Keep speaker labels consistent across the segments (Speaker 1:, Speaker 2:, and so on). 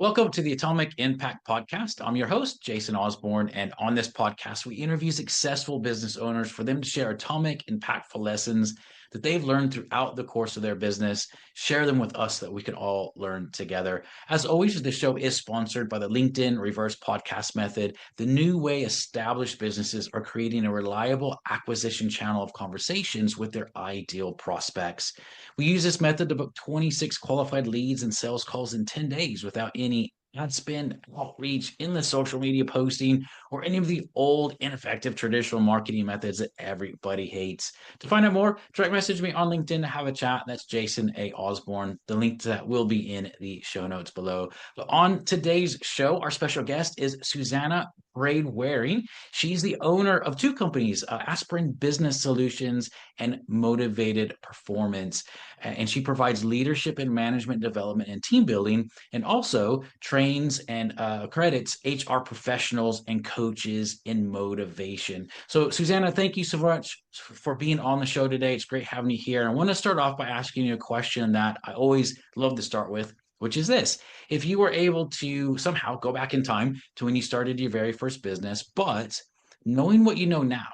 Speaker 1: Welcome to the Atomic Impact Podcast. I'm your host, Jason Osborn, and on this podcast, we interview successful business owners for them to share atomic, impactful lessons that they've learned throughout the course of their business, share them with us that we can all learn together. As always, the show is sponsored by the LinkedIn Reverse Podcast Method, the new way established businesses are creating a reliable acquisition channel of conversations with their ideal prospects. We use this method to book 26 qualified leads and sales calls in 10 days without any ad spend, outreach in the social media posting, or any of the old, ineffective traditional marketing methods that everybody hates. To find out more, direct message me on LinkedIn to have a chat. That's Jason A. Osborn. The link to that will be in the show notes below. But on today's show, our special guest is Susannah Brade-Waring. She's the owner of two companies, Aspirin Business Solutions and Motivated Performance. And she provides leadership and management development and team building, and also trains and credits HR professionals and coaches in motivation. So, Susannah, thank you so much for being on the show today. It's great having you here. I want to start off by asking you a question that I always love to start with, which is this. If you were able to somehow go back in time to when you started your very first business, but knowing what you know now,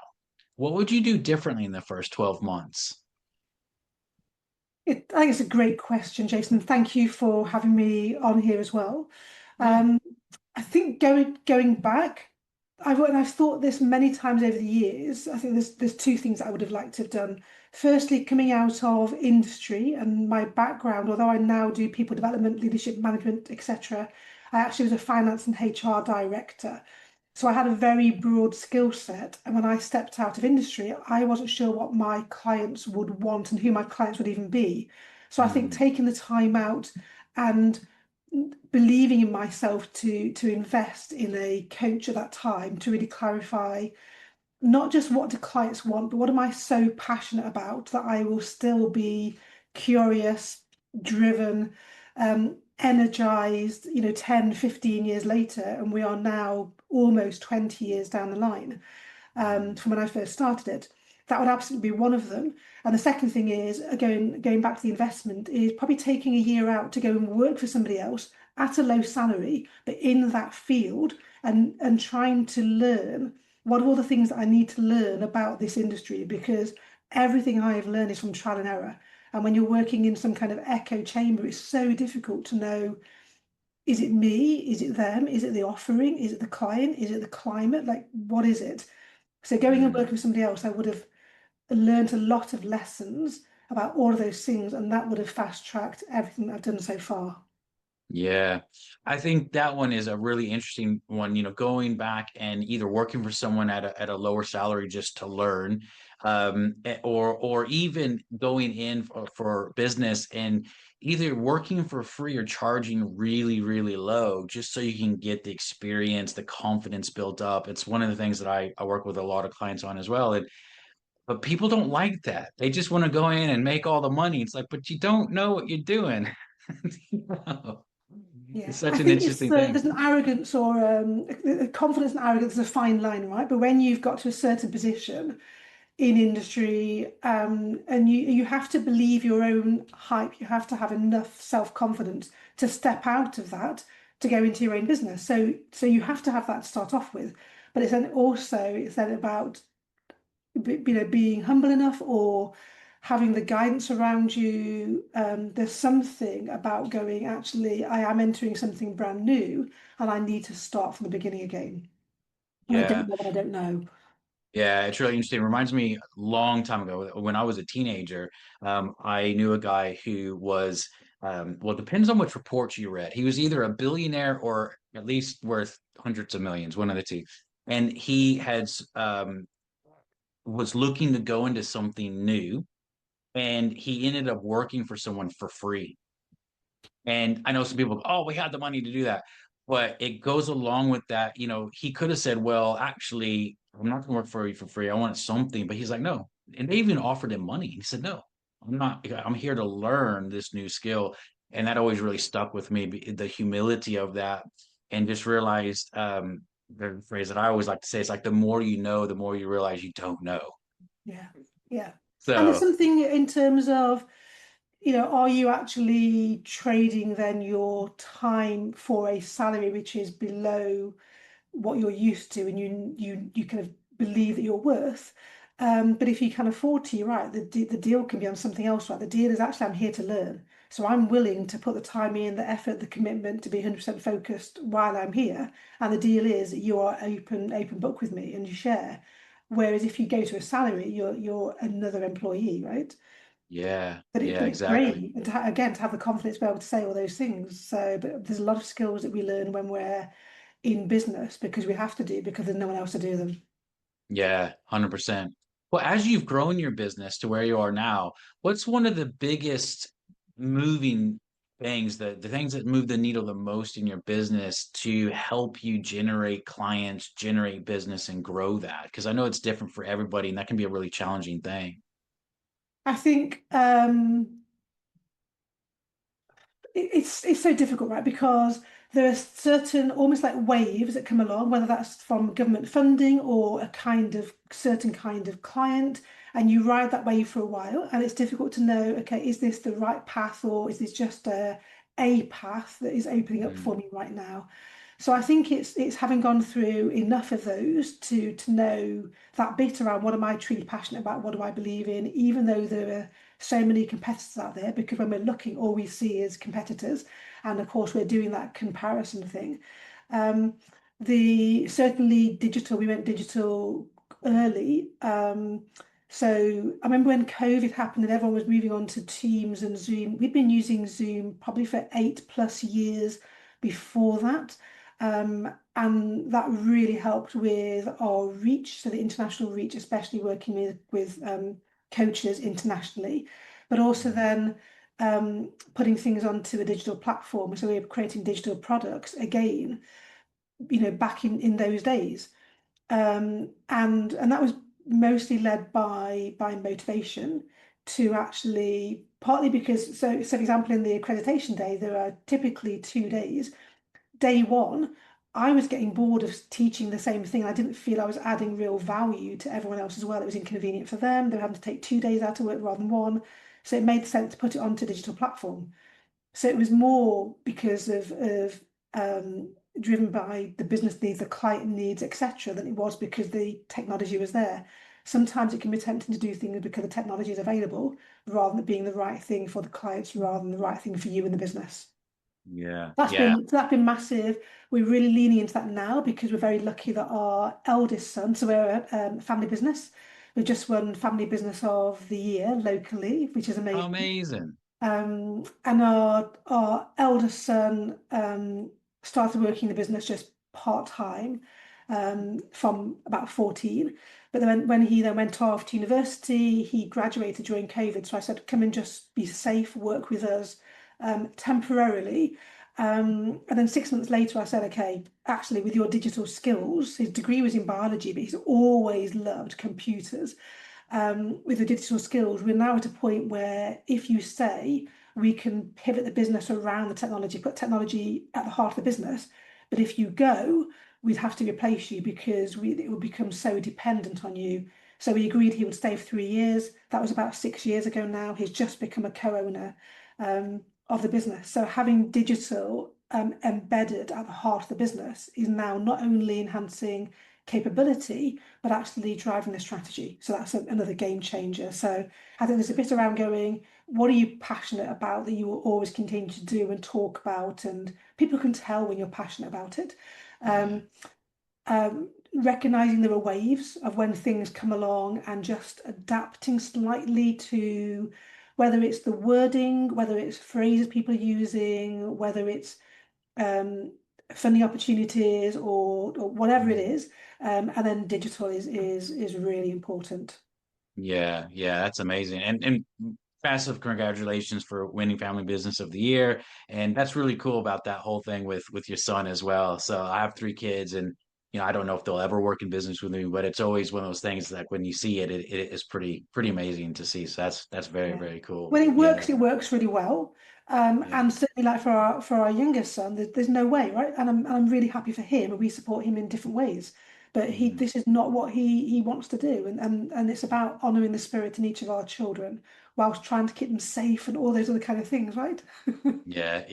Speaker 1: what would you do differently in the first 12 months?
Speaker 2: I think it's a great question, Jason. Thank you for having me on here as well. I think going back, I've thought this many times over the years. I think there's two things I would have liked to have done. Firstly, coming out of industry and my background, although I now do people development, leadership management, etc., I actually was a finance and HR director. So I had a very broad skill set. And when I stepped out of industry, I wasn't sure what my clients would want and who my clients would even be. So I think taking the time out and believing in myself to invest in a coach at that time to really clarify not just what do clients want, but what am I so passionate about that I will still be curious, driven, energized, 10, 15 years later, and we are now almost 20 years down the line from when I first started it. That would absolutely be one of them. And the second thing is, going back to the investment, is probably taking a year out to go and work for somebody else at a low salary, but in that field, and trying to learn what are all the things that I need to learn about this industry, because everything I have learned is from trial and error. And when you're working in some kind of echo chamber, it's so difficult to know, is it me? Is it them? Is it the offering? Is it the client? Is it the climate? Like, what is it? So going and working with somebody else, I would have learned a lot of lessons about all of those things, and that would have fast-tracked everything that I've done so far.
Speaker 1: Yeah, I think that one is a really interesting one, going back and either working for someone at a lower salary just to learn, or even going in for business and either working for free or charging really, really low just so you can get the experience, the confidence built up. It's one of the things that I work with a lot of clients on as well. But people don't like that. They just want to go in and make all the money. It's like, but you don't know what you're doing. You know?
Speaker 2: Yeah,
Speaker 1: It's such
Speaker 2: I
Speaker 1: an
Speaker 2: think it's
Speaker 1: interesting thing.
Speaker 2: there's an arrogance or confidence and arrogance is a fine line, right? But when you've got to a certain position in industry, and you have to believe your own hype, you have to have enough self-confidence to step out of that to go into your own business. So you have to have that to start off with. But it's then about being humble enough or having the guidance around you. There's something about going, actually, I am entering something brand new and I need to start from the beginning again. And I
Speaker 1: Yeah.
Speaker 2: don't know what I don't know.
Speaker 1: Yeah, it's really interesting. It reminds me a long time ago when I was a teenager. I knew a guy who was, well, it depends on which report you read. He was either a billionaire or at least worth hundreds of millions, one of the two. And he was looking to go into something new, and he ended up working for someone for free. And I know some people go, oh, we had the money to do that. But it goes along with that. He could have said, well, actually, I'm not going to work for you for free. I want something. But he's like, no. And they even offered him money. He said, no, I'm not. I'm here to learn this new skill. And that always really stuck with me, the humility of that. And just realized the phrase that I always like to say, it's like the more you know, the more you realize you don't know.
Speaker 2: Yeah, yeah. And there's
Speaker 1: So,
Speaker 2: something in terms of are you actually trading then your time for a salary which is below what you're used to, and you kind of believe that you're worth? But if you can afford to, you're right, the deal can be on something else, right? The deal is actually I'm here to learn. So I'm willing to put the time in, the effort, the commitment to be 100% focused while I'm here. And the deal is that you are open book with me and you share. Whereas if you go to a salary, you're another employee, right?
Speaker 1: Yeah,
Speaker 2: But
Speaker 1: yeah,
Speaker 2: it's
Speaker 1: exactly.
Speaker 2: great, and again, to have the confidence to be able to say all those things. So, but there's a lot of skills that we learn when we're in business because we have to do because there's no one else to do them.
Speaker 1: Yeah, 100%. Well, as you've grown your business to where you are now, what's one of the biggest moving things, the things that move the needle the most in your business to help you generate clients, generate business, and grow that? Because I know it's different for everybody, and that can be a really challenging thing.
Speaker 2: I think it's so difficult, right? Because there are certain almost like waves that come along, whether that's from government funding or a kind of certain kind of client, and you ride that wave for a while, and it's difficult to know, okay, is this the right path or is this just a path that is opening up for
Speaker 1: Mm,
Speaker 2: me right now? So I think it's having gone through enough of those to know that bit around what am I truly passionate about, what do I believe in, even though there are so many competitors out there, because when we're looking, all we see is competitors, and of course we're doing that comparison thing. Um, the certainly digital, we went digital early. So I remember when COVID happened and everyone was moving on to Teams and Zoom. We'd been using Zoom probably for 8+ years before that. And that really helped with our reach, so the international reach, especially working with coaches internationally, but also
Speaker 1: mm,
Speaker 2: then putting things onto a digital platform. So we were creating digital products again, back in those days. And that was mostly led by motivation to actually partly because so for example in the accreditation day there are typically 2 days. Day one, I was getting bored of teaching the same thing. I didn't feel I was adding real value to everyone else as well. It was inconvenient for them. They were having to take 2 days out of work rather than one. So it made sense to put it onto a digital platform. So it was more because of driven by the business needs, the client needs, etc., than it was because the technology was there. Sometimes it can be tempting to do things because the technology is available rather than it being the right thing for the clients rather than the right thing for you in the business.
Speaker 1: yeah,
Speaker 2: That's
Speaker 1: yeah.
Speaker 2: been massive. We're really leaning into that now because we're very lucky that our eldest son, so we're a family business. We've just won Family Business of the Year locally, which is amazing.
Speaker 1: Amazing.
Speaker 2: And our eldest son started working in the business just part-time from about 14. But then when he then went off to university, he graduated during COVID. So I said, come and just be safe, work with us temporarily. And then 6 months later, I said, okay, actually, with your digital skills, his degree was in biology, but he's always loved computers. With the digital skills, we're now at a point where if you say we can pivot the business around the technology, put technology at the heart of the business, but if you go, we'd have to replace you because it would become so dependent on you. So we agreed he would stay for 3 years. That was about 6 years ago now. He's just become a co-owner of the business. So having digital embedded at the heart of the business is now not only enhancing capability, but actually driving the strategy. So that's another game changer. So I think there's a bit around going, what are you passionate about that you will always continue to do and talk about? And people can tell when you're passionate about it.
Speaker 1: Yeah.
Speaker 2: Um, Recognizing there are waves of when things come along and just adapting slightly to whether it's the wording, whether it's phrases people are using, whether it's um, funding opportunities or whatever it
Speaker 1: Mm.
Speaker 2: is. And then digital is really important.
Speaker 1: Yeah, yeah, that's amazing. And massive congratulations for winning Family Business of the Year. And that's really cool about that whole thing with your son as well. So I have 3 kids, and I don't know if they'll ever work in business with me, but it's always one of those things that when you see it, it is pretty amazing to see. So that's very,
Speaker 2: Yeah.
Speaker 1: very cool.
Speaker 2: When
Speaker 1: Yeah.
Speaker 2: it works really well.
Speaker 1: Yeah.
Speaker 2: And certainly like for our youngest son, there's no way, right? And I'm really happy for him and we support him in different ways. But
Speaker 1: Mhm.
Speaker 2: this is not what he wants to do. And it's about honoring the spirit in each of our children, whilst trying to keep them safe and all those other kind of things, right?
Speaker 1: Yeah,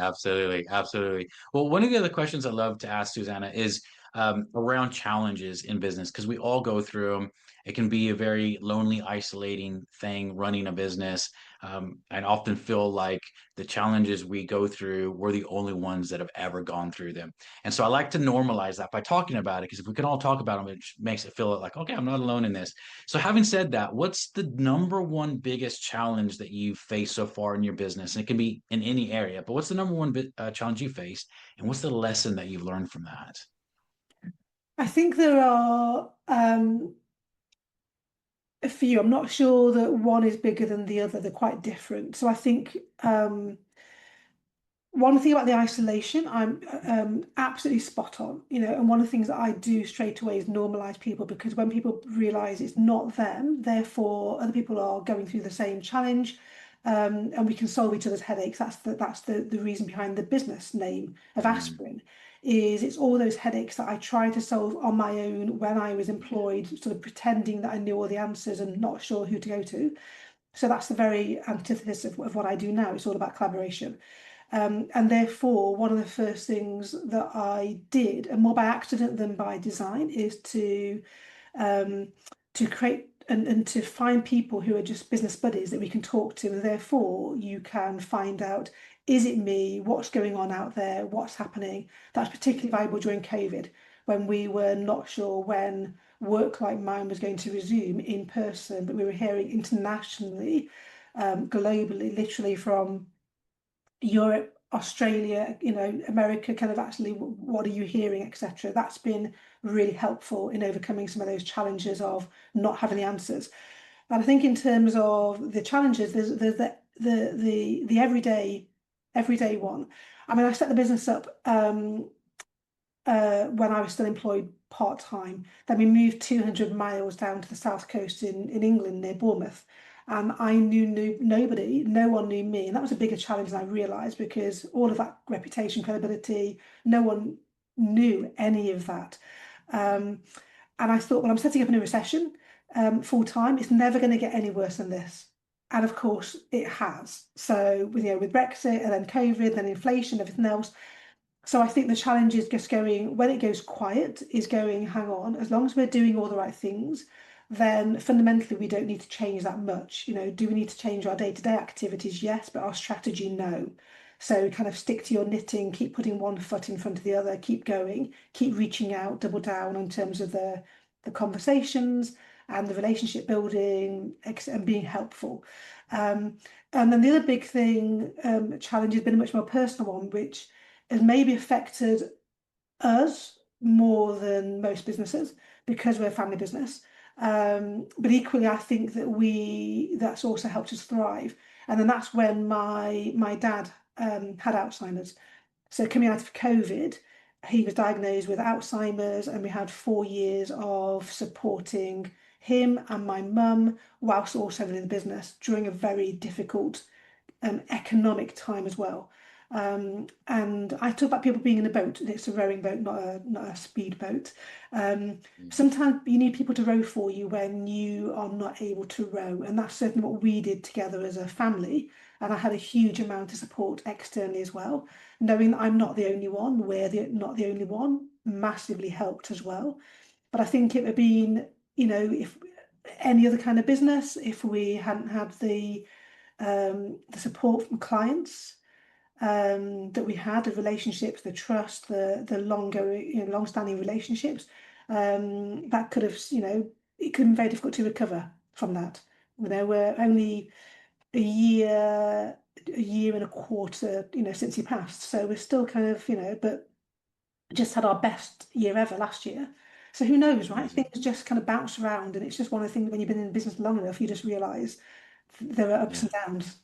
Speaker 1: absolutely, absolutely. Well, one of the other questions I love to ask Susannah is around challenges in business because we all go through them. It can be a very lonely, isolating thing running a business. I often feel like the challenges we go through, we're the only ones that have ever gone through them. And so I like to normalize that by talking about it because if we can all talk about them, it makes it feel like, okay, I'm not alone in this. So, having said that, what's the number one biggest challenge that you've faced so far in your business? And it can be in any area, but what's the number one challenge you faced, and what's the lesson that you've learned from that?
Speaker 2: I think there are a few. I'm not sure that one is bigger than the other. They're quite different. So I think one thing about the isolation, I'm absolutely spot on, and one of the things that I do straight away is normalize people because when people realize it's not them, therefore other people are going through the same challenge, and we can solve each other's headaches. That's the reason behind the business name of
Speaker 1: Mm,
Speaker 2: Aspirin, is it's all those headaches that I tried to solve on my own when I was employed, sort of pretending that I knew all the answers and not sure who to go to. So that's the very antithesis of what I do now. It's all about collaboration. And therefore, one of the first things that I did, and more by accident than by design, is um, to create and to find people who are just business buddies that we can talk to, and therefore you can find out, is it me? What's going on out there? What's happening? That's particularly valuable during COVID when we were not sure when work like mine was going to resume in person, but we were hearing internationally, globally, literally from Europe, Australia, America, kind of actually what are you hearing, etc. That's been really helpful in overcoming some of those challenges of not having the answers. And I think in terms of the challenges, there's the everyday one. I mean, I set the business up when I was still employed part time. Then we moved 200 miles down to the south coast in England near Bournemouth. And I knew nobody, no one knew me. And that was a bigger challenge than I realised because all of that reputation, credibility, no one knew any of that. Um, and I thought, well, I'm setting up in a recession full time. It's never going to get any worse than this. And of course, it has. So with Brexit and then COVID, then inflation, everything else, so I think the challenge is just going, when it goes quiet, is going, hang on, as long as we're doing all the right things, then fundamentally we don't need to change that much. Do we need to change our day-to-day activities? Yes, but our strategy, no. So kind of stick to your knitting, keep putting one foot in front of the other, keep going, keep reaching out, double down in terms of the conversations and the relationship building and being helpful. Um, and then the other big thing, challenge has been a much more personal one, which has maybe affected us more than most businesses because we're a family business. But equally, I think that's also helped us thrive. And then that's when my dad had Alzheimer's. So coming out of COVID, he was diagnosed with Alzheimer's, and we had 4 years of supporting him and my mum whilst also running the business during a very difficult economic time as well. And I talk about people being in a boat, and it's a rowing boat, not a speed boat. Um,
Speaker 1: mm,
Speaker 2: Sometimes you need people to row for you when you are not able to row, and that's certainly what we did together as a family. And I had a huge amount of support externally as well, knowing that I'm not the only one, not the only one, massively helped as well. But I think it would have been, if any other kind of business, if we hadn't had the support from clients that we had, the relationships, the trust, the long-standing relationships, that could have, it could have been very difficult to recover from that. We're only a year, a year and a quarter, since he passed, so we're still kind of, but just had our best year ever last year. So who knows, right?
Speaker 1: amazing.
Speaker 2: Things just kind of bounce around, and it's just one of the things when you've been in business long enough, you just realize there are ups
Speaker 1: Yeah.
Speaker 2: and downs.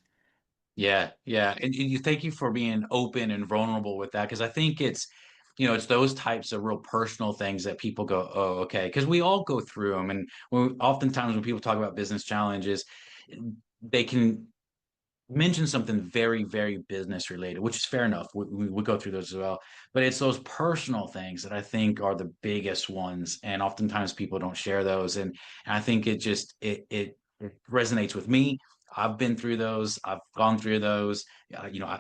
Speaker 1: Yeah. And you thank you for being open and vulnerable with that because I think it's those types of real personal things that people go, oh, okay, because we all go through them, and oftentimes when people talk about business challenges, they can mention something very, very business related, which is fair enough. We go through those as well, but it's those personal things that I think are the biggest ones, and oftentimes people don't share those, and I think it resonates with me. I've been through those. I've gone through those. You know,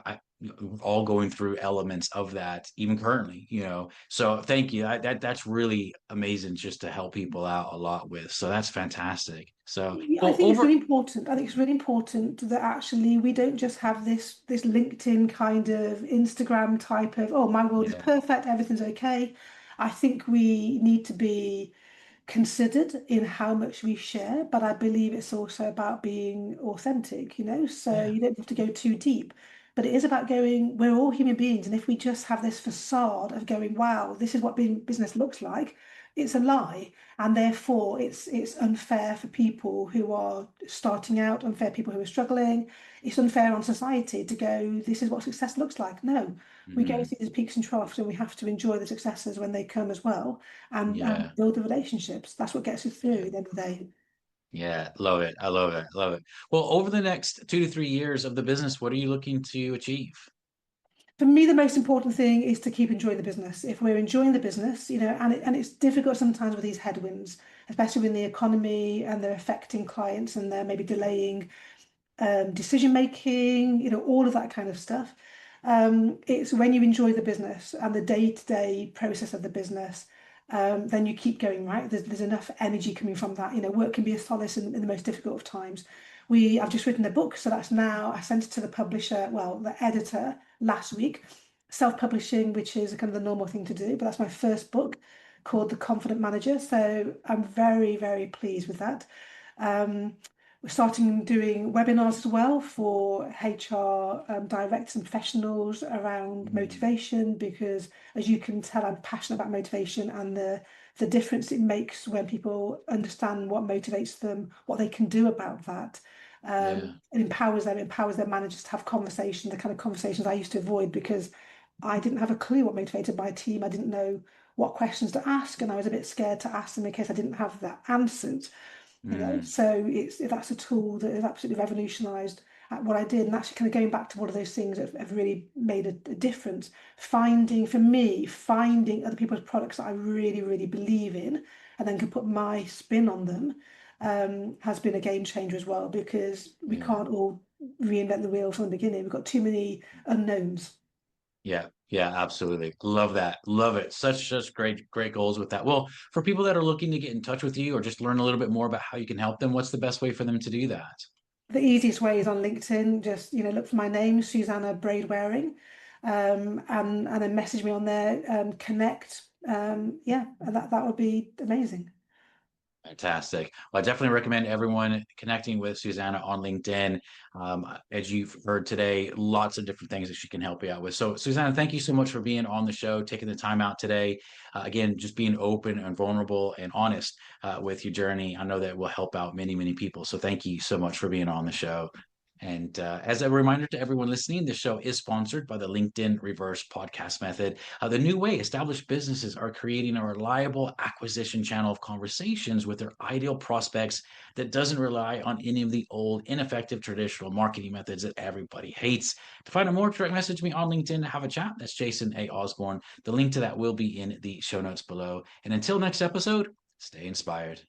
Speaker 1: we're all going through elements of that, even currently. You know, so thank you. That's really amazing, just to help people out a lot with. So that's fantastic. So,
Speaker 2: Yeah, I
Speaker 1: well,
Speaker 2: think it's
Speaker 1: over.
Speaker 2: really important. I think it's really important that actually we don't just have this LinkedIn kind of Instagram type of, oh, my world is
Speaker 1: Yeah,
Speaker 2: perfect, everything's okay. I think we need to be considered in how much we share, but I believe it's also about being authentic, you know? So
Speaker 1: yeah,
Speaker 2: you don't have to go too deep, but it is about going, we're all human beings. And if we just have this facade of going, wow, this is what being business looks like, it's a lie. And therefore it's unfair for people who are starting out, unfair people who are struggling. It's unfair on society to go, this is what success looks like. No, we go
Speaker 1: mhm,
Speaker 2: through these peaks and troughs and we have to enjoy the successes when they come as well and
Speaker 1: yeah,
Speaker 2: build the relationships. That's what gets us through
Speaker 1: yeah.
Speaker 2: at the end of the day.
Speaker 1: Yeah, love it. I love it. Love it. Well, over the next 2 to 3 years of the business, what are you looking to achieve?
Speaker 2: For me, the most important thing is to keep enjoying the business. If we're enjoying the business, you know, and it's difficult sometimes with these headwinds, especially in the economy and they're affecting clients and they're maybe delaying decision making, you know, all of that kind of stuff. It's when you enjoy the business and the day-to-day process of the business, then you keep going, right? There's enough energy coming from that. You know, work can be a solace in the most difficult of times. I've just written a book, so that's now, I sent it to the publisher, well, the editor last week, self-publishing, which is kind of the normal thing to do, but that's my first book called The Confident Manager. So I'm very, very pleased with that. Um, we're starting doing webinars as well for HR directors and professionals around
Speaker 1: Mm,
Speaker 2: motivation because, as you can tell, I'm passionate about motivation and the difference it makes when people understand what motivates them, what they can do about that.
Speaker 1: yeah.
Speaker 2: It empowers them, it empowers their managers to have conversations, the kind of conversations I used to avoid because I didn't have a clue what motivated my team. I didn't know what questions to ask, and I was a bit scared to ask them in case I didn't have that answered. You know,
Speaker 1: Mm,
Speaker 2: so that's a tool that has absolutely revolutionized what I did, and actually kind of going back to one of those things that have really made a difference. Finding, for me, finding other people's products that I really, really believe in, and then can put my spin on them, has been a game changer as well because we
Speaker 1: yeah.
Speaker 2: can't all reinvent the wheel from the beginning. We've got too many unknowns.
Speaker 1: Yeah. Yeah, absolutely. Love that. Love it. Such great goals with that. Well, for people that are looking to get in touch with you or just learn a little bit more about how you can help them, what's the best way for them to do that?
Speaker 2: The easiest way is on LinkedIn. Just, you know, look for my name, Susannah Brade-Waring, and then message me on there, connect. Yeah, and that would be amazing.
Speaker 1: Fantastic. Well, I definitely recommend everyone connecting with Susannah on LinkedIn. As you've heard today, lots of different things that she can help you out with. So, Susannah, thank you so much for being on the show, taking the time out today. Again, just being open and vulnerable and honest with your journey. I know that will help out many people. So, thank you so much for being on the show. And as a reminder to everyone listening, this show is sponsored by the LinkedIn Reverse Podcast Method. The new way established businesses are creating a reliable acquisition channel of conversations with their ideal prospects that doesn't rely on any of the old, ineffective traditional marketing methods that everybody hates. To find out more, direct message me on LinkedIn to have a chat. That's Jason A. Osborn. The link to that will be in the show notes below. And until next episode, stay inspired.